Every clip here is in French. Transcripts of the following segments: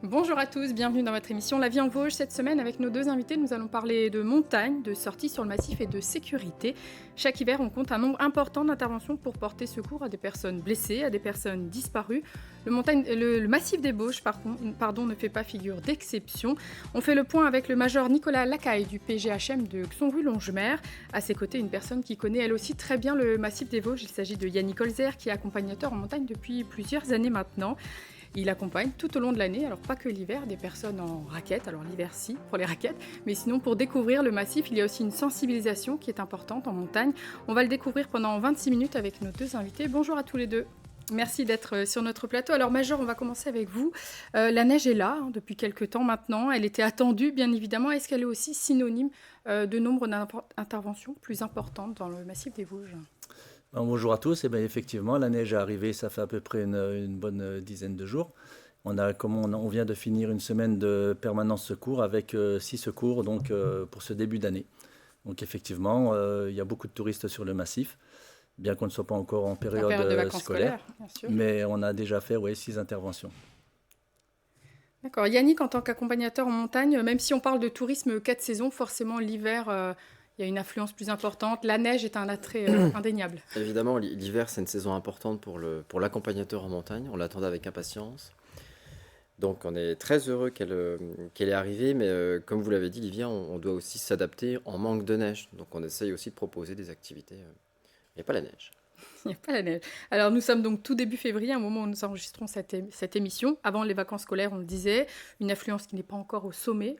Bonjour à tous, bienvenue dans votre émission La vie en Vosges. Cette semaine, avec nos deux invités, nous allons parler de montagne, de sorties sur le massif et de sécurité. Chaque hiver, on compte un nombre important d'interventions pour porter secours à des personnes blessées, à des personnes disparues. Le massif des Vosges, ne fait pas figure d'exception. On fait le point avec le major Nicolas Lacaille du PGHM de Xonru-Longemer. À ses côtés, une personne qui connaît elle aussi très bien le massif des Vosges. Il s'agit de Yannick Holzer, qui est accompagnateur en montagne depuis plusieurs années maintenant. Il accompagne tout au long de l'année, alors pas que l'hiver, des personnes en raquettes, alors l'hiver si, pour les raquettes, mais sinon pour découvrir le massif, il y a aussi une sensibilisation qui est importante en montagne. On va le découvrir pendant 26 minutes avec nos deux invités. Bonjour à tous les deux. Merci d'être sur notre plateau. Alors Major, on va commencer avec vous. La neige est là depuis quelques temps maintenant, elle était attendue bien évidemment. Est-ce qu'elle est aussi synonyme de nombre d'interventions plus importantes dans le massif des Vosges ? Bonjour à tous. Effectivement, la neige est arrivée, ça fait à peu près une bonne dizaine de jours. On vient de finir une semaine de permanence secours avec 6 secours pour ce début d'année. Donc effectivement, il y a beaucoup de touristes sur le massif, bien qu'on ne soit pas encore en période de vacances scolaire, bien sûr. Mais on a déjà fait 6 interventions. D'accord. Yannick, en tant qu'accompagnateur en montagne, même si on parle de tourisme 4 saisons, forcément l'hiver... il y a une influence plus importante. La neige est un attrait indéniable. Évidemment, l'hiver, c'est une saison importante pour l'accompagnateur en montagne. On l'attendait avec impatience. Donc, on est très heureux qu'elle est arrivée. Mais comme vous l'avez dit, l'hiver, on doit aussi s'adapter en manque de neige. Donc, on essaye aussi de proposer des activités. Il n'y a pas la neige. Il n'y a pas la neige. Alors, nous sommes donc tout début février, un moment où nous enregistrons cette émission. Avant les vacances scolaires, on le disait. Une affluence qui n'est pas encore au sommet.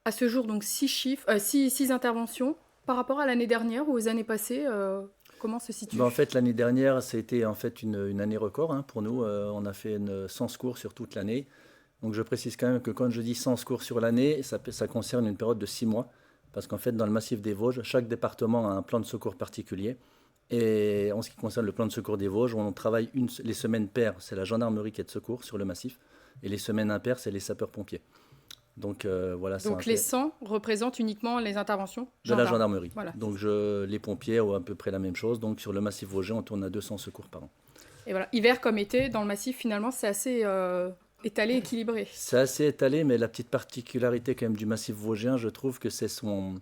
À ce jour, donc 6 interventions. Par rapport à l'année dernière ou aux années passées, comment se situe ? En fait, l'année dernière, c'était une année record pour nous. On a fait 100 secours sur toute l'année. Donc je précise quand même que quand je dis 100 secours sur l'année, ça concerne une période de 6 mois. Parce qu'en fait, dans le massif des Vosges, chaque département a un plan de secours particulier. Et en ce qui concerne le plan de secours des Vosges, on travaille les semaines paires, c'est la gendarmerie qui est de secours sur le massif. Et les semaines impaires, c'est les sapeurs-pompiers. Donc, voilà, donc les 100 représentent uniquement les interventions de la gendarmerie. Voilà. Donc les pompiers ont à peu près la même chose. Donc sur le massif vosgien, on tourne à 200 secours par an. Et voilà, hiver comme été, dans le massif, finalement, c'est assez étalé, équilibré. C'est assez étalé, mais la petite particularité quand même du massif vosgien, je trouve que on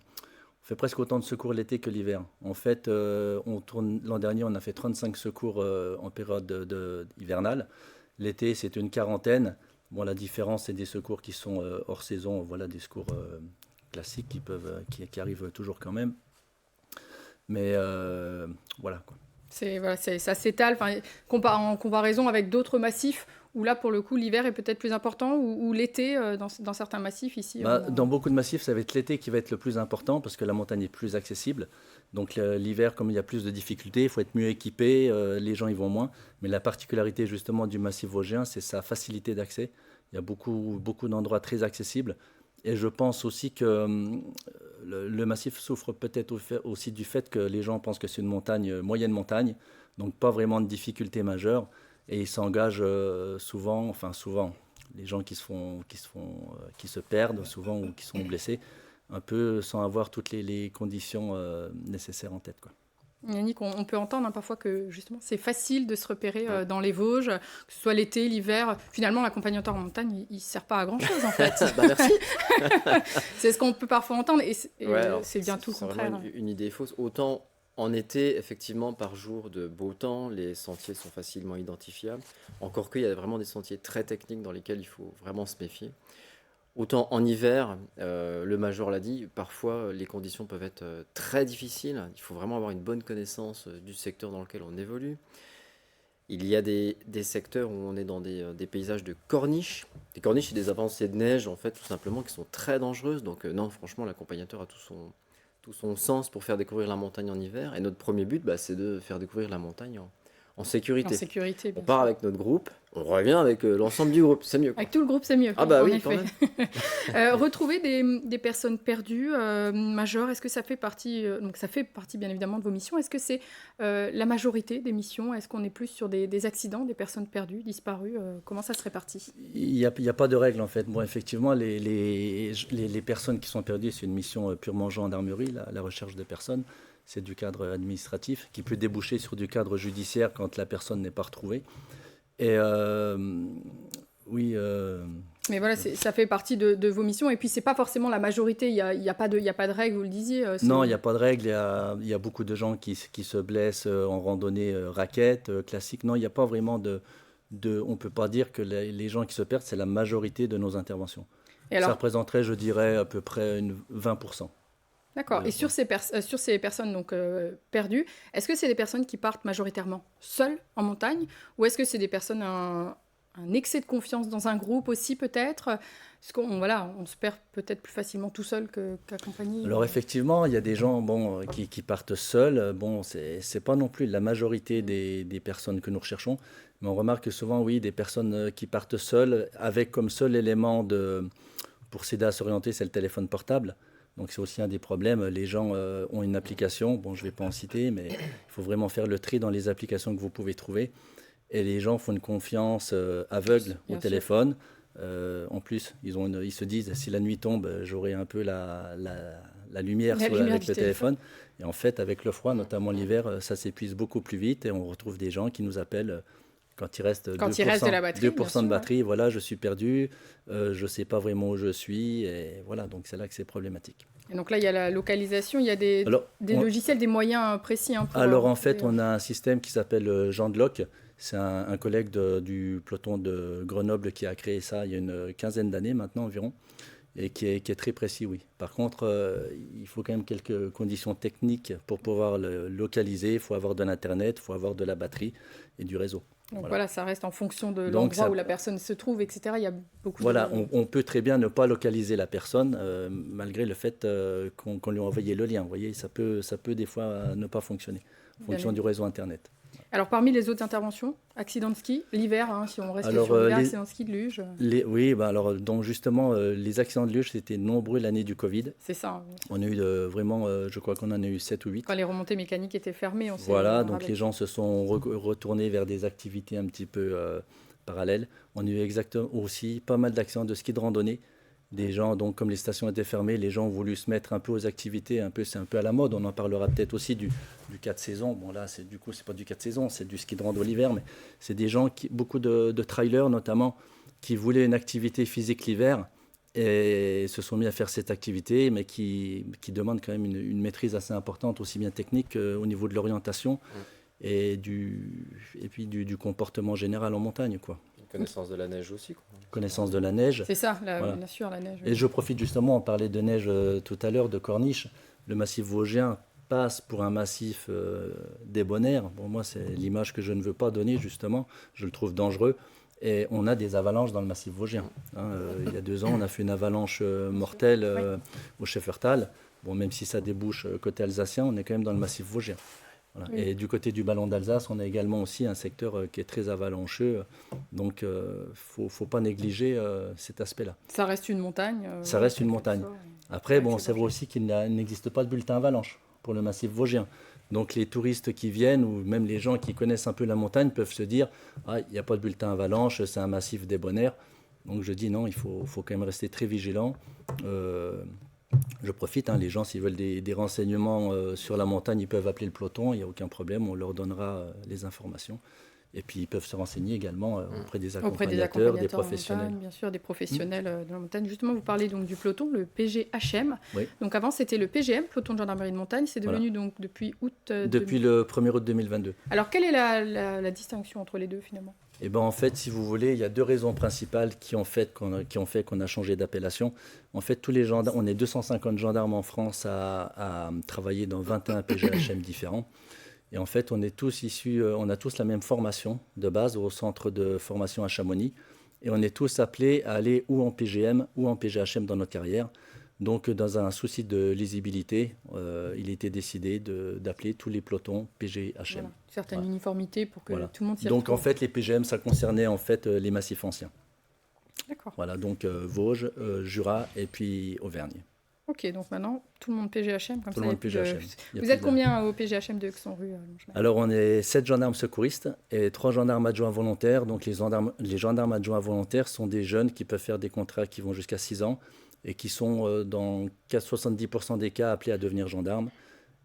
fait presque autant de secours l'été que l'hiver. En fait, l'an dernier, on a fait 35 secours en période hivernale. L'été, c'est une quarantaine. Bon, la différence, c'est des secours qui sont hors saison, voilà, des secours classiques qui arrivent toujours quand même. Mais voilà, quoi. Ça s'étale, en comparaison avec d'autres massifs où là, pour le coup, l'hiver est peut-être plus important ou l'été dans certains massifs ici. Dans beaucoup de massifs, ça va être l'été qui va être le plus important parce que la montagne est plus accessible. Donc l'hiver, comme il y a plus de difficultés, il faut être mieux équipé, les gens y vont moins. Mais la particularité justement du massif vosgien, c'est sa facilité d'accès. Il y a beaucoup d'endroits très accessibles. Et je pense aussi que le massif souffre peut-être aussi du fait que les gens pensent que c'est une moyenne montagne, donc pas vraiment de difficultés majeures. Et ils s'engagent souvent, les gens qui se perdent souvent ou qui sont blessés, un peu sans avoir toutes les conditions nécessaires en tête, quoi. Yannick, on peut entendre parfois que justement c'est facile de se repérer dans les Vosges, que ce soit l'été, l'hiver. Finalement, l'accompagnateur en montagne, il ne sert pas à grand-chose en fait. Merci. C'est ce qu'on peut parfois entendre et c'est bien tout le contraire. C'est vraiment une idée fausse. Autant en été, effectivement, par jour de beau temps, les sentiers sont facilement identifiables. Encore qu'il y a vraiment des sentiers très techniques dans lesquels il faut vraiment se méfier. Autant en hiver, le major l'a dit, parfois les conditions peuvent être très difficiles. Il faut vraiment avoir une bonne connaissance du secteur dans lequel on évolue. Il y a des secteurs où on est dans des paysages de corniches. Des corniches et des avancées de neige, en fait, tout simplement, qui sont très dangereuses. Donc, non, franchement, l'accompagnateur a tout son sens pour faire découvrir la montagne en hiver. Et notre premier but, bah, c'est de faire découvrir la montagne en En sécurité. sécurité, On bien part sûr. avec notre groupe, on revient avec l'ensemble du groupe, c'est mieux, quoi. Avec tout le groupe, c'est mieux. Ah bah en oui, quand effet. Retrouver des personnes perdues majeures, est-ce que ça fait partie donc ça fait partie bien évidemment de vos missions. Est-ce que c'est la majorité des missions? Est-ce qu'on est plus sur des accidents, des personnes perdues, disparues? Comment ça se répartit? Il n'y a pas de règle en fait. Bon, effectivement, les personnes qui sont perdues, c'est une mission purement gendarmerie, la recherche des personnes. C'est du cadre administratif qui peut déboucher sur du cadre judiciaire quand la personne n'est pas retrouvée. Et oui. Mais voilà, ça fait partie de vos missions. Et puis, c'est pas forcément la majorité. Il y a pas de règle, vous le disiez. Non, il n'y a pas de règle. Il y a beaucoup de gens qui se blessent en randonnée raquette classique. Non, il n'y a pas vraiment on ne peut pas dire que les gens qui se perdent, c'est la majorité de nos interventions. Et alors, ça représenterait, je dirais, à peu près 20%. d'accord. Ouais, Et sur ces personnes donc, perdues, est-ce que c'est des personnes qui partent majoritairement seules en montagne, ou est-ce que c'est des personnes un excès de confiance dans un groupe aussi peut-être? Parce on se perd peut-être plus facilement tout seul qu'accompagné. Alors effectivement, il y a des gens qui partent seuls. Bon, c'est pas non plus la majorité des personnes que nous recherchons, mais on remarque que souvent, oui, des personnes qui partent seules avec comme seul élément pour s'aider à s'orienter, c'est le téléphone portable. Donc c'est aussi un des problèmes. Les gens ont une application, bon je ne vais pas en citer, mais il faut vraiment faire le tri dans les applications que vous pouvez trouver. Et les gens font une confiance aveugle au Bien sûr. téléphone. En plus, ils se disent, si la nuit tombe, j'aurai un peu la lumière, avec du le téléphone. Et en fait, avec le froid, notamment l'hiver, ça s'épuise beaucoup plus vite. Et on retrouve des gens qui nous appellent quand il reste 2%, de la batterie, 2% de bien sûr, batterie. Voilà, je suis perdu, je ne sais pas vraiment où je suis. Et voilà, donc c'est là que c'est problématique. Et donc là, il y a la localisation, il y a des logiciels, des moyens précis. Alors en fait, on a un système qui s'appelle Jean-Deloc. C'est un collègue du peloton de Grenoble qui a créé ça il y a une quinzaine d'années maintenant environ, et qui est très précis, oui. Par contre, il faut quand même quelques conditions techniques pour pouvoir le localiser. Il faut avoir de l'Internet, il faut avoir de la batterie et du réseau. Donc voilà, ça reste en fonction de Donc l'endroit où la personne se trouve, etc. Il y a beaucoup Voilà, de... on peut très bien ne pas localiser la personne malgré le fait qu'on lui a envoyé le lien. Vous voyez, ça peut des fois ne pas fonctionner en fonction du réseau Internet. Alors, parmi les autres interventions, accident de ski, l'hiver, si on reste Alors, sur l'hiver, accident de ski, de luge. Oui, alors, donc justement, les accidents de luge, c'était nombreux l'année du Covid. C'est ça. On a eu vraiment, je crois qu'on en a eu 7 ou 8. Quand les remontées mécaniques étaient fermées, on s'est... Voilà, donc les gens se sont retournés vers des activités un petit peu parallèles. On a eu exactement aussi pas mal d'accidents de ski de randonnée. Des gens, donc comme les stations étaient fermées, les gens ont voulu se mettre un peu aux activités, c'est un peu à la mode. On en parlera peut-être aussi du 4 saisons. Bon là, c'est pas du 4 saisons, c'est du ski de rando l'hiver, mais c'est des gens, beaucoup de trailers notamment, qui voulaient une activité physique l'hiver et se sont mis à faire cette activité, mais qui demande quand même une maîtrise assez importante, aussi bien technique qu'au niveau de l'orientation et puis du comportement général en montagne, quoi. Connaissance de la neige aussi, quoi. Connaissance de la neige. C'est ça, Voilà. bien sûr, la neige. Et je profite justement, on parlait de neige tout à l'heure, de corniche. Le massif vosgien passe pour un massif débonnaire. Bon, moi, c'est l'image que je ne veux pas donner, justement. Je le trouve dangereux. Et on a des avalanches dans le massif vosgien. Il y a 2 ans, on a fait une avalanche mortelle au Scheffertal. Bon, même si ça débouche côté alsacien, on est quand même dans le massif vosgien. Voilà. Oui. Et du côté du Ballon d'Alsace, on a également aussi un secteur qui est très avalancheux. Donc, il ne faut pas négliger cet aspect-là. Ça reste une montagne. Ça reste une montagne. Après, bon, c'est vrai aussi qu'il n'existe pas de bulletin avalanche pour le massif vosgien. Donc, les touristes qui viennent, ou même les gens qui connaissent un peu la montagne, peuvent se dire « Ah, il n'y a pas de bulletin avalanche, c'est un massif débonnaire ». Donc, je dis non, il faut quand même rester très vigilant. Je profite, les gens, s'ils veulent des renseignements sur la montagne, ils peuvent appeler le peloton, il n'y a aucun problème, on leur donnera les informations. Et puis, ils peuvent se renseigner également auprès des accompagnateurs, des professionnels. Montagne, bien sûr, des professionnels de la montagne. Justement, vous parlez donc du peloton, le PGHM. Oui. Donc avant, c'était le PGM, peloton de gendarmerie de montagne. C'est devenu donc depuis août... Depuis le 1er août 2022. Alors, quelle est la distinction entre les deux, finalement ? Eh ben, en fait, si vous voulez, il y a 2 raisons principales qui ont fait qu'on a changé d'appellation. En fait, tous les gendarmes, on est 250 gendarmes en France à travailler dans 21 PGHM différents. Et en fait, on est tous issus, on a tous la même formation de base au centre de formation à Chamonix. Et on est tous appelés à aller ou en PGM ou en PGHM dans notre carrière. Donc, dans un souci de lisibilité, il était décidé d'appeler tous les pelotons PGHM. Voilà. Certaine Voilà. uniformité pour que Voilà. tout le monde s'y Donc, retrouve. en fait, les PGM, ça concernait en fait les massifs anciens. D'accord. Voilà, donc Vosges, Jura et puis Auvergne. Ok, donc maintenant, tout le monde PGHM, comme Tout ça. le il y a monde plus de- PGHM. Il y a Vous plus êtes de- combien au PGHM de Xon-Rue Longemerle? Alors, on est 7 gendarmes secouristes et 3 gendarmes adjoints volontaires. Donc, les gendarmes adjoints volontaires sont des jeunes qui peuvent faire des contrats qui vont jusqu'à 6 ans et qui sont, dans 70% des cas, appelés à devenir gendarmes.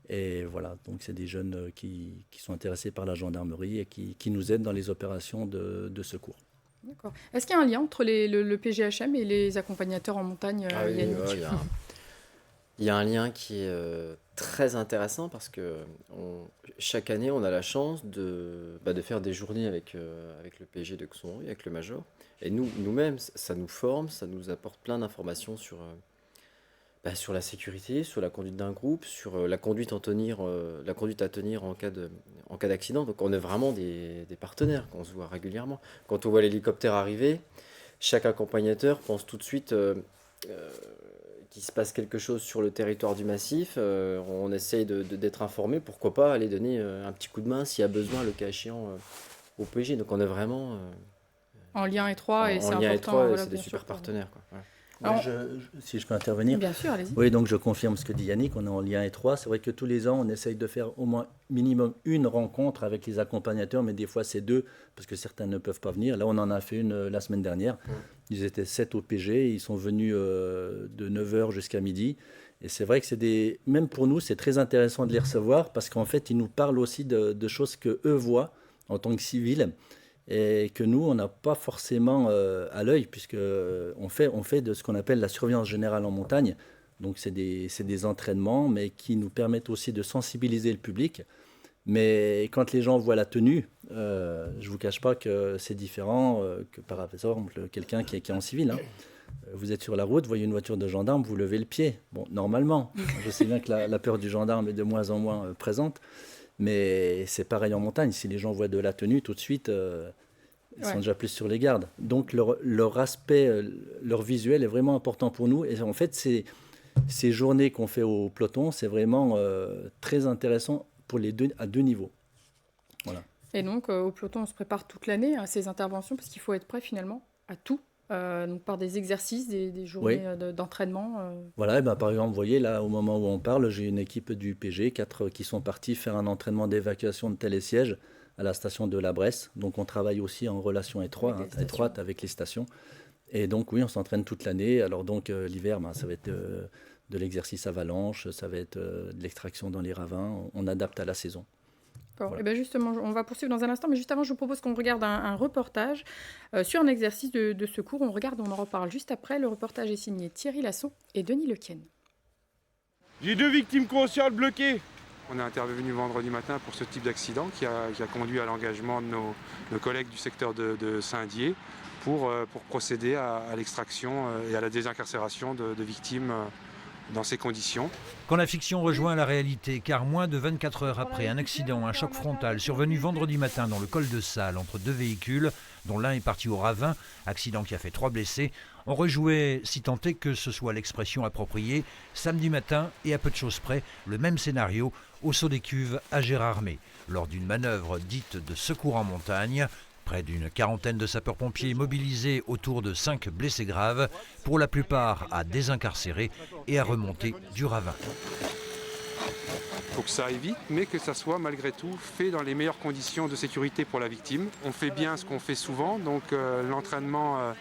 Et voilà, donc c'est des jeunes qui sont intéressés par la gendarmerie et qui nous aident dans les opérations de secours. D'accord. Est-ce qu'il y a un lien entre le PGHM et les accompagnateurs en montagne, Ah oui, Yannick? ouais, il y a un lien qui est très intéressant parce que chaque année, on a la chance de faire des journées avec le PG de Xon-Rue, avec le major. Et nous-mêmes, ça nous forme, ça nous apporte plein d'informations sur la sécurité, sur la conduite d'un groupe, sur la conduite à tenir en cas d'accident. Donc on est vraiment des partenaires, qu'on se voit régulièrement. Quand on voit l'hélicoptère arriver, chaque accompagnateur pense tout de suite qu'il se passe quelque chose sur le territoire du massif. On essaye d'être informé, pourquoi pas aller donner un petit coup de main s'il y a besoin, le cas échéant, au PG. Donc on est vraiment En lien étroit, et c'est en lien important. étroit, et voilà, c'est des bien super sûr, pour- partenaires, quoi. Ouais. Alors, Si je peux intervenir. Bien sûr, allez-y. Oui, donc je confirme ce que dit Yannick, on est en lien étroit. C'est vrai que tous les ans, on essaye de faire au moins minimum une rencontre avec les accompagnateurs, mais des fois c'est 2, parce que certains ne peuvent pas venir. Là, on en a fait une la semaine dernière. Ils étaient 7 au PG, ils sont venus de 9h jusqu'à midi. Et c'est vrai que même pour nous, c'est très intéressant de les recevoir, parce qu'en fait, ils nous parlent aussi de choses qu'eux voient en tant que civils, et que nous, on n'a pas forcément à l'œil, puisque on fait de ce qu'on appelle la surveillance générale en montagne. Donc c'est des entraînements, mais qui nous permettent aussi de sensibiliser le public. Mais quand les gens voient la tenue, je ne vous cache pas que c'est différent que par exemple quelqu'un qui est en civil. Hein. Vous êtes sur la route, vous voyez une voiture de gendarme, vous levez le pied. Bon, normalement, je sais bien que la peur du gendarme est de moins en moins présente. Mais c'est pareil en montagne. Si les gens voient de la tenue, tout de suite, ils sont déjà plus sur les gardes. Donc leur aspect, leur visuel est vraiment important pour nous. Et en fait, ces journées qu'on fait au peloton, c'est vraiment très intéressant à deux niveaux. Voilà. Et donc, au peloton, on se prépare toute l'année à ces interventions, parce qu'il faut être prêt finalement à tout. Donc par des exercices, des journées d'entraînement. Voilà, et ben, par exemple, vous voyez, là, au moment où on parle, j'ai une équipe du PG, 4 qui sont partis faire un entraînement d'évacuation de télésièges à la station de la Bresse. Donc on travaille aussi en relation étroite avec les stations. Et donc oui, on s'entraîne toute l'année. Alors donc l'hiver, ça va être de l'exercice avalanche, ça va être de l'extraction dans les ravins. On adapte à la saison. Voilà. Et bien justement, on va poursuivre dans un instant, mais juste avant, je vous propose qu'on regarde un reportage sur un exercice de secours. On en reparle juste après. Le reportage est signé Thierry Lasson et Denis Lequien. J'ai 2 victimes conscientes bloquées. On est intervenu vendredi matin pour ce type d'accident qui a conduit à l'engagement de nos collègues du secteur de Saint-Dié pour procéder à l'extraction et à la désincarcération de victimes dans ces conditions. Quand la fiction rejoint la réalité, car moins de 24 heures après un accident, un choc frontal survenu vendredi matin dans le col de Salles entre 2 véhicules, dont l'un est parti au ravin, accident qui a fait 3 blessés, on rejouait, si tant est que ce soit l'expression appropriée, samedi matin et à peu de choses près, le même scénario au saut des cuves à Gérardmer, lors d'une manœuvre dite de secours en montagne. Près d'une quarantaine de sapeurs-pompiers mobilisés autour de 5 blessés graves, pour la plupart à désincarcérer et à remonter du ravin. Il faut que ça aille vite, mais que ça soit malgré tout fait dans les meilleures conditions de sécurité pour la victime. On fait bien ce qu'on fait souvent, donc l'entraînement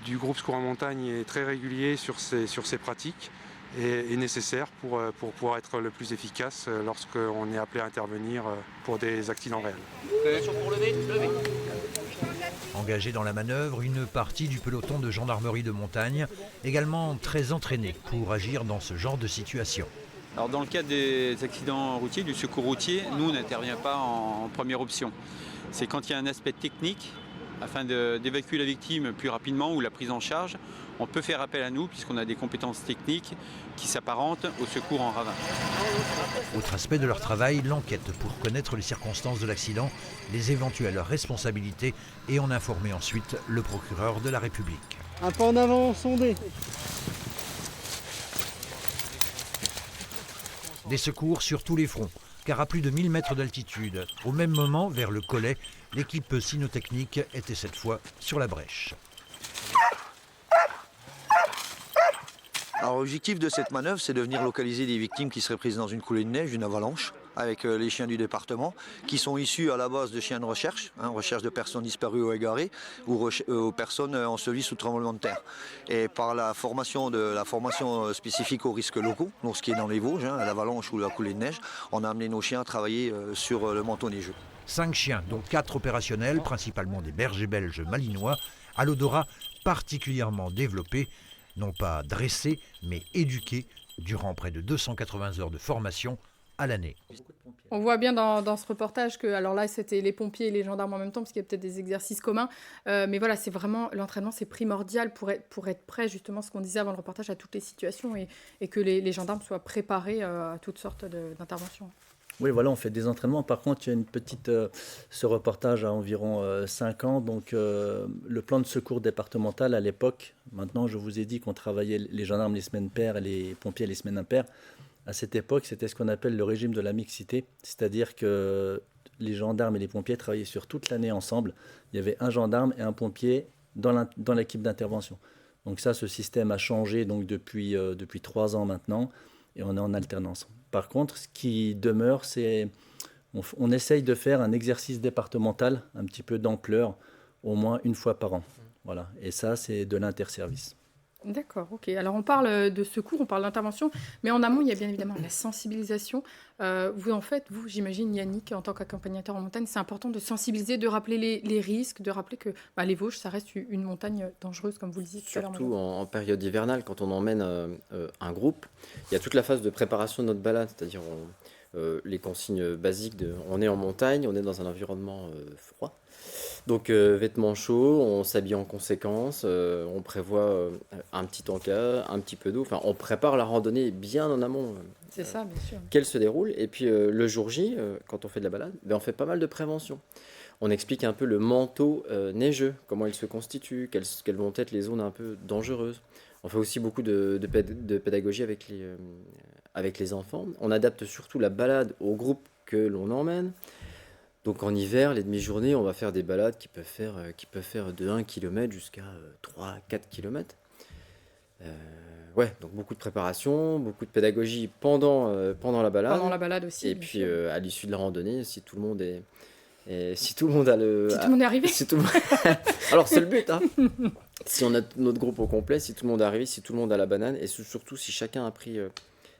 du groupe Secours en montagne est très régulier sur ces pratiques et est nécessaire pour pouvoir être le plus efficace lorsqu'on est appelé à intervenir pour des accidents réels. Engagé dans la manœuvre, une partie du peloton de gendarmerie de montagne, également très entraînée pour agir dans ce genre de situation. Alors dans le cas des accidents routiers, du secours routier, nous on n'intervient pas en première option. C'est quand il y a un aspect technique afin d'évacuer la victime plus rapidement ou la prise en charge, on peut faire appel à nous puisqu'on a des compétences techniques qui s'apparentent au secours en ravin. Autre aspect de leur travail, l'enquête pour connaître les circonstances de l'accident, les éventuelles responsabilités et en informer ensuite le procureur de la République. Un pas en avant, sondé. Des secours sur tous les fronts, car à plus de 1000 mètres d'altitude, au même moment, vers le Collet, l'équipe cynotechnique était cette fois sur la brèche. Alors l'objectif de cette manœuvre, c'est de venir localiser des victimes qui seraient prises dans une coulée de neige, une avalanche, avec les chiens du département, qui sont issus à la base de chiens de recherche, recherche de personnes disparues ou égarées, ou personnes ensevelies sous tremblement de terre. Et par la formation spécifique aux risques locaux, donc ce qui est dans les Vosges, l'avalanche ou la coulée de neige, on a amené nos chiens à travailler sur le manteau neigeux. 5 chiens, dont 4 opérationnels, principalement des bergers belges malinois, à l'odorat particulièrement développé, non pas dressés, mais éduqués durant près de 280 heures de formation à l'année. On voit bien dans ce reportage que, alors là, c'était les pompiers et les gendarmes en même temps, parce qu'il y a peut-être des exercices communs. Mais voilà, c'est vraiment, l'entraînement, c'est primordial pour être prêt, justement, ce qu'on disait avant le reportage, à toutes les situations et que les gendarmes soient préparés à toutes sortes d'interventions. Oui, voilà, on fait des entraînements. Par contre, il y a une petite... ce reportage a environ 5 ans. Donc, le plan de secours départemental, à l'époque, maintenant, je vous ai dit qu'on travaillait les gendarmes les semaines paires et les pompiers les semaines impaires. À cette époque, c'était ce qu'on appelle le régime de la mixité. C'est-à-dire que les gendarmes et les pompiers travaillaient sur toute l'année ensemble. Il y avait un gendarme et un pompier dans l'équipe d'intervention. Donc ça, ce système a changé donc, depuis 3 ans maintenant. Et on est en alternance. Par contre, ce qui demeure, c'est on essaye de faire un exercice départemental un petit peu d'ampleur, au moins une fois par an. Voilà. Et ça, c'est de l'interservice. D'accord, ok. Alors on parle de secours, on parle d'intervention, mais en amont, il y a bien évidemment la sensibilisation. Vous, j'imagine, Yannick, en tant qu'accompagnateur en montagne, c'est important de sensibiliser, de rappeler les risques, de rappeler que les Vosges, ça reste une montagne dangereuse, comme vous le disiez tout à l'heure. Surtout en période hivernale, quand on emmène un groupe, il y a toute la phase de préparation de notre balade, c'est-à-dire les consignes basiques on est en montagne, on est dans un environnement froid. Donc vêtements chauds, on s'habille en conséquence, on prévoit un petit encas, un petit peu d'eau, enfin on prépare la randonnée bien en amont. C'est ça, bien sûr. Qu'elle se déroule, et puis le jour J, quand on fait de la balade, on fait pas mal de prévention. On explique un peu le manteau neigeux, comment il se constitue, quelles vont être les zones un peu dangereuses. On fait aussi beaucoup de pédagogie avec les enfants. On adapte surtout la balade au groupe que l'on emmène. Donc en hiver, les demi-journées, on va faire des balades qui peuvent faire de 1 km jusqu'à 3-4 km. Donc beaucoup de préparation, beaucoup de pédagogie pendant la balade. Pendant la balade aussi. Et puis à l'issue de la randonnée, si tout le monde est arrivé. Alors c'est le but, hein. Si on a notre groupe au complet, si tout le monde est arrivé, si tout le monde a la banane, et surtout si chacun a pris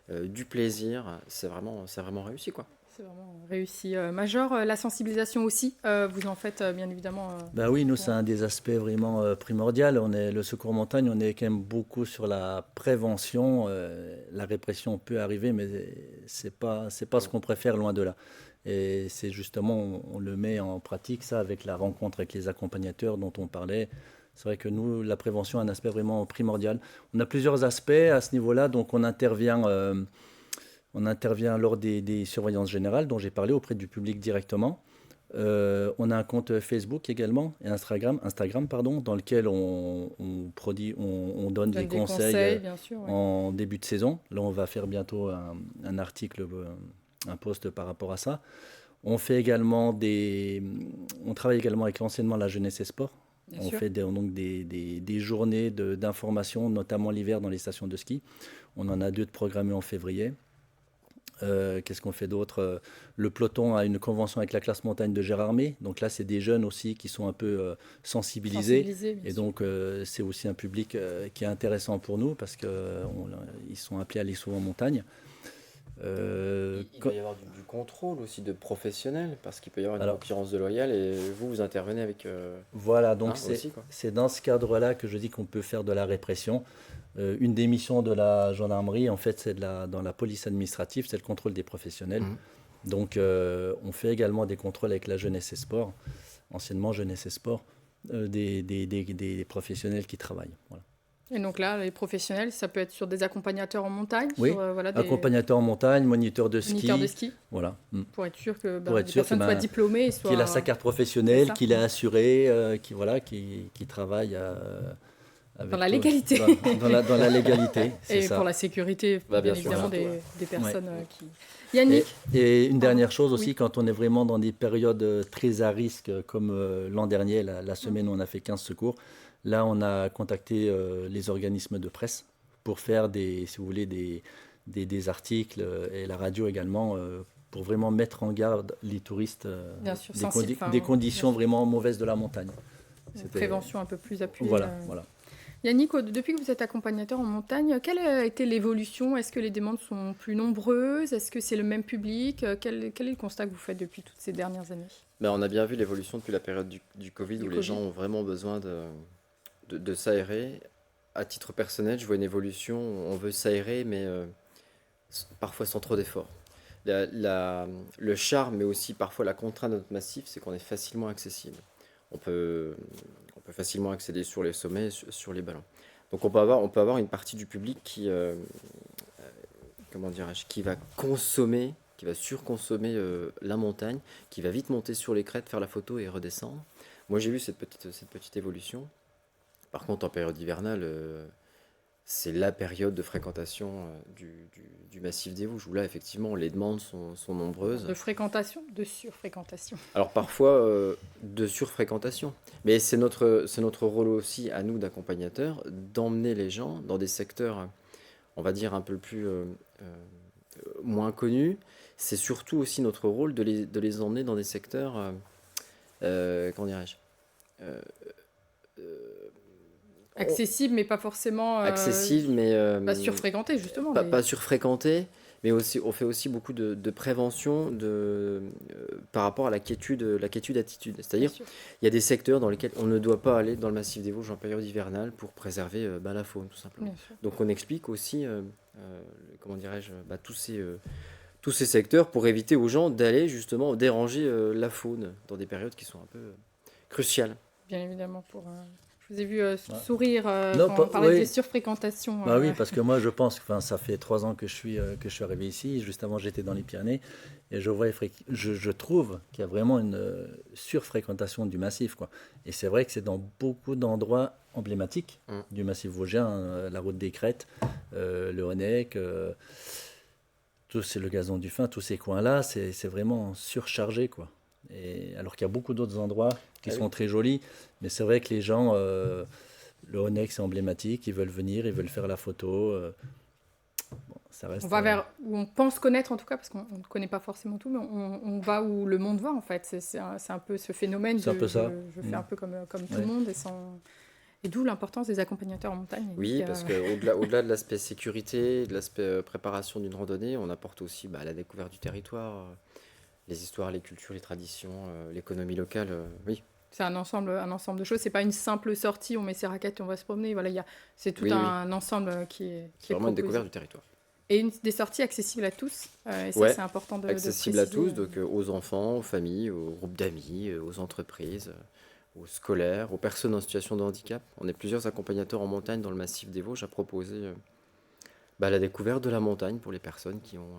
du plaisir, c'est vraiment réussi, quoi. C'est vraiment réussi. Major, la sensibilisation aussi, vous en faites bien évidemment. Oui, nous, c'est un des aspects vraiment primordiaux. Le secours montagne, on est quand même beaucoup sur la prévention. La répression peut arriver, mais c'est pas ce qu'on préfère, loin de là. Et c'est justement, on le met en pratique, ça, avec la rencontre avec les accompagnateurs dont on parlait. C'est vrai que nous, la prévention est un aspect vraiment primordial. On a plusieurs aspects à ce niveau-là, donc on intervient lors des surveillances générales dont j'ai parlé auprès du public directement. On a un compte Facebook également et Instagram, dans lequel on donne des conseils bien sûr, en début de saison. Là, on va faire bientôt un article, un post par rapport à ça. On travaille également avec l'enseignement La Jeunesse et Sport. On fait des journées d'information, notamment l'hiver dans les stations de ski. On en a 2 de programmés en février. Qu'est-ce qu'on fait d'autre? Le peloton a une convention avec la classe montagne de Gérardmer. Donc là, c'est des jeunes aussi qui sont un peu sensibilisés. Et donc, c'est aussi un public qui est intéressant pour nous parce qu'ils sont appelés à aller souvent en montagne. Il peut y avoir du contrôle aussi de professionnels parce qu'il peut y avoir une concurrence déloyale et vous intervenez avec... Voilà, donc c'est dans ce cadre-là que je dis qu'on peut faire de la répression. Une des missions de la gendarmerie, en fait, c'est dans la police administrative, c'est le contrôle des professionnels. Donc, on fait également des contrôles avec la Jeunesse et Sport, anciennement Jeunesse et Sport. des professionnels qui travaillent. Voilà. Et donc là, les professionnels, ça peut être sur des accompagnateurs en montagne, Oui, sur des accompagnateurs en montagne, moniteur de ski. moniteurs de ski, Voilà. pour être sûr que Pour être les sûr personnes que, soient diplômées et soient... Qu'il a sa carte professionnelle, C'est ça. qu'il est assuré, qui travaille avec Dans la légalité. Dans la légalité, c'est Et ça. pour la sécurité, Bah, bien bien sûr, évidemment, surtout, des personnes qui... Yannick, Et une dernière chose Oui. aussi, quand on est vraiment dans des périodes très à risque, comme l'an dernier, la semaine où on a fait 15 secours, là on a contacté les organismes de presse pour faire si vous voulez, des articles et la radio également, pour vraiment mettre en garde les touristes Bien sûr, des, sensible, des bien conditions sûr. vraiment mauvaises de la montagne. une C'était- prévention un peu plus appuyée. Voilà, voilà. Yannick, depuis que vous êtes accompagnateur en montagne, quelle a été l'évolution? Est-ce que les demandes sont plus nombreuses? Est-ce que c'est le même public? Quel est le constat que vous faites depuis toutes ces dernières années? Ben, on a bien vu l'évolution depuis la période du Covid, où les gens ont vraiment besoin de s'aérer. À titre personnel, je vois une évolution. On veut s'aérer, mais parfois sans trop d'efforts. Le charme, mais aussi parfois la contrainte de notre massif, c'est qu'on est facilement accessible. On peut facilement accéder sur les sommets, sur les ballons. Donc on peut avoir une partie du public qui va consommer, qui va surconsommer la montagne, qui va vite monter sur les crêtes, faire la photo et redescendre. Moi j'ai vu cette petite évolution. Par contre, en période hivernale, c'est la période de fréquentation du massif des Vosges, où là, effectivement, les demandes sont nombreuses. De fréquentation, de surfréquentation. Alors parfois, de surfréquentation. Mais c'est notre rôle aussi, à nous, d'accompagnateurs, d'emmener les gens dans des secteurs, on va dire, un peu plus moins connus. C'est surtout aussi notre rôle de les emmener dans des secteurs, comment dirais-je, Accessible, mais pas forcément... accessible, mais pas surfréquenté, justement. pas surfréquenté, mais aussi, on fait aussi beaucoup de prévention par rapport à la quiétude-attitude. C'est-à-dire, Bien sûr. il y a des secteurs dans lesquels on ne doit pas aller dans le massif des Vosges en période hivernale pour préserver la faune, tout simplement. Bien sûr. Donc on explique aussi, comment dirais-je, tous ces secteurs pour éviter aux gens d'aller justement déranger la faune dans des périodes qui sont un peu cruciales. Bien évidemment. Je vous ai vu sourire Non, quand on pas- parlait oui. de surfréquentation. Bah oui, parce que moi je pense, ça fait 3 ans que je suis arrivé ici. Juste avant, j'étais dans les Pyrénées et je trouve qu'il y a vraiment une surfréquentation du massif, quoi. Et c'est vrai que c'est dans beaucoup d'endroits emblématiques du massif vosgien, la route des Crêtes, le Honnec, c'est le Gazon du Fin, tous ces coins-là, c'est vraiment surchargé, quoi. Et alors qu'il y a beaucoup d'autres endroits qui sont très jolis, mais c'est vrai que les gens, le Honnec c'est emblématique, ils veulent venir, ils veulent faire la photo. Ça reste, On va vers où on pense connaître, en tout cas, parce qu'on ne connaît pas forcément tout, mais on va où le monde va, en fait. C'est un peu ce phénomène. C'est un peu ça. Je fais un peu comme tout le monde. Et d'où l'importance des accompagnateurs en montagne. Oui, parce qu'au-delà de l'aspect sécurité, de l'aspect préparation d'une randonnée, on apporte aussi la découverte du territoire, les histoires, les cultures, les traditions, l'économie locale. Oui. C'est un ensemble de choses. C'est pas une simple sortie, on met ses raquettes et on va se promener. Voilà, c'est tout un ensemble qui est vraiment une proposé. découverte du territoire. Et des sorties accessibles à tous. Et ça, Ouais, c'est important de accessible à préciser. tous, donc aux enfants, aux familles, aux groupes d'amis, aux entreprises, aux scolaires, aux personnes en situation de handicap. On est plusieurs accompagnateurs en montagne dans le massif des Vosges à proposer la découverte de la montagne pour les personnes qui ont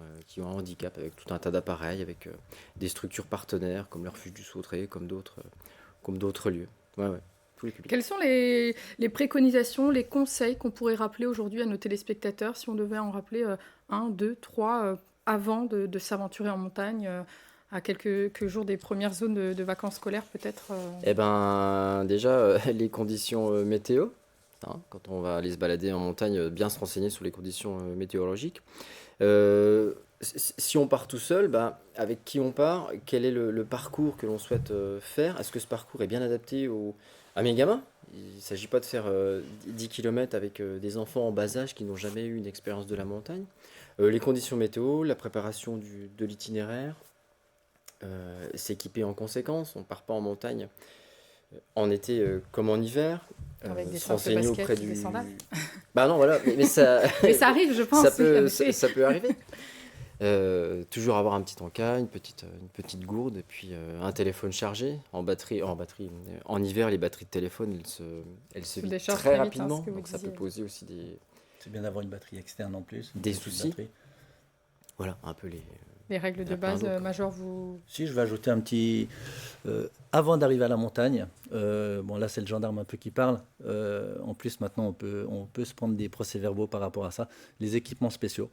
un handicap, avec tout un tas d'appareils, avec des structures partenaires comme le refuge du Sautré, comme d'autres lieux. Ouais, tous les publics. Quelles sont les préconisations, les conseils qu'on pourrait rappeler aujourd'hui à nos téléspectateurs, si on devait en rappeler 1, 2, 3 avant de s'aventurer en montagne, à quelques jours des premières zones de vacances scolaires peut-être Eh ben, déjà, les conditions météo. Quand on va aller se balader en montagne, bien se renseigner sur les conditions météorologiques. Si on part tout seul, avec qui on part? Quel est le parcours que l'on souhaite faire? Est-ce que ce parcours est bien adapté à mes gamins? Il ne s'agit pas de faire 10 km avec des enfants en bas âge qui n'ont jamais eu une expérience de la montagne. Les conditions météo, la préparation de l'itinéraire, s'équiper en conséquence. On ne part pas en montagne en été comme en hiver. avec des Se shorts de renseigner basket, auprès des sandales. Non, voilà, mais ça... Mais ça arrive, je pense. ça peut arriver. Toujours avoir un petit encas, une petite gourde et puis un téléphone chargé en hiver, les batteries de téléphone, elles se vident déchargent très très vite, rapidement, ce que vous donc ça peut disiez. poser aussi C'est bien d'avoir une batterie externe en plus. Des une petite soucis. batterie. voilà, un peu Les règles Il y de a plein base, d'autres, quoi. Major, vous... Si, je vais ajouter un petit... avant d'arriver à la montagne, bon là c'est le gendarme un peu qui parle, en plus maintenant on peut se prendre des procès-verbaux par rapport à ça, les équipements spéciaux,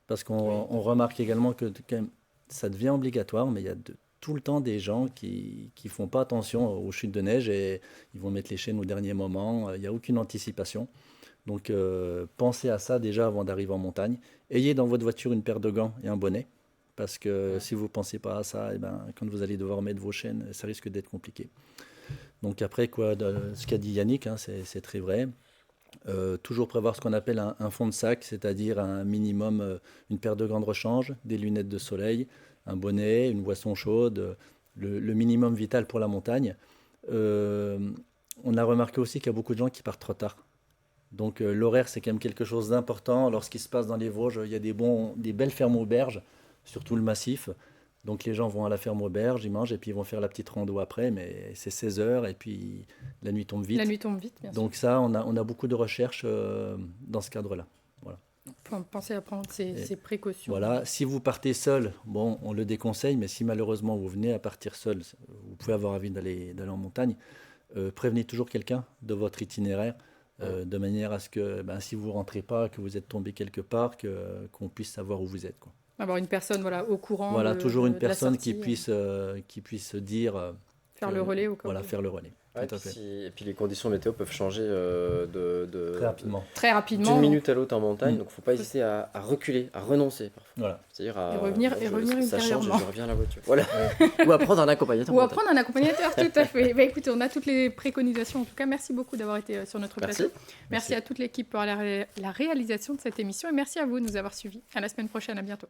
parce on remarque également que quand même, ça devient obligatoire, mais il y a tout le temps des gens qui font pas attention aux chutes de neige et ils vont mettre les chaînes au dernier moment, il n'y a aucune anticipation. Donc pensez à ça déjà avant d'arriver en montagne. Ayez dans votre voiture une paire de gants et un bonnet. Parce que si vous ne pensez pas à ça, quand vous allez devoir mettre vos chaînes, ça risque d'être compliqué. Donc après, ce qu'a dit Yannick, c'est très vrai. Toujours prévoir ce qu'on appelle un fond de sac, c'est-à-dire un minimum, une paire de gants de rechange, des lunettes de soleil, un bonnet, une boisson chaude, le minimum vital pour la montagne. On a remarqué aussi qu'il y a beaucoup de gens qui partent trop tard. Donc l'horaire, c'est quand même quelque chose d'important. Lorsqu'il se passe dans les Vosges, il y a des belles fermes auberges, surtout le massif. Donc les gens vont à la ferme auberge, ils mangent et puis ils vont faire la petite rando après, mais c'est 16 heures et puis la nuit tombe vite. La nuit tombe vite, bien sûr. Donc ça, on a beaucoup de recherches dans ce cadre-là. Voilà. Pensez à prendre ces précautions. Voilà. Si vous partez seul, bon, on le déconseille, mais si malheureusement vous venez à partir seul, vous pouvez avoir envie d'aller en montagne, prévenez toujours quelqu'un de votre itinéraire. De manière à ce que si vous ne rentrez pas, que vous êtes tombé quelque part, qu'on puisse savoir où vous êtes, quoi. Avoir une personne au courant. Voilà, toujours une de la personne sortie, qui puisse dire. faire le relais au cas Voilà, où. faire le relais. Ouais, Tout à fait. et puis les conditions météo peuvent changer Très rapidement. Très rapidement. d'une minute à l'autre en montagne, Mm. donc il ne faut pas hésiter à reculer, à renoncer parfois. Voilà. C'est-à-dire Et revenir ça change, ultérieurement. je reviens à la voiture. Voilà. Ou à prendre un accompagnateur. Ou à mental. prendre un accompagnateur, tout à fait. Écoutez, on a toutes les préconisations. En tout cas, merci beaucoup d'avoir été sur notre Merci. plateau. Merci à toute l'équipe pour la réalisation de cette émission. Et merci à vous de nous avoir suivis. À la semaine prochaine. À bientôt.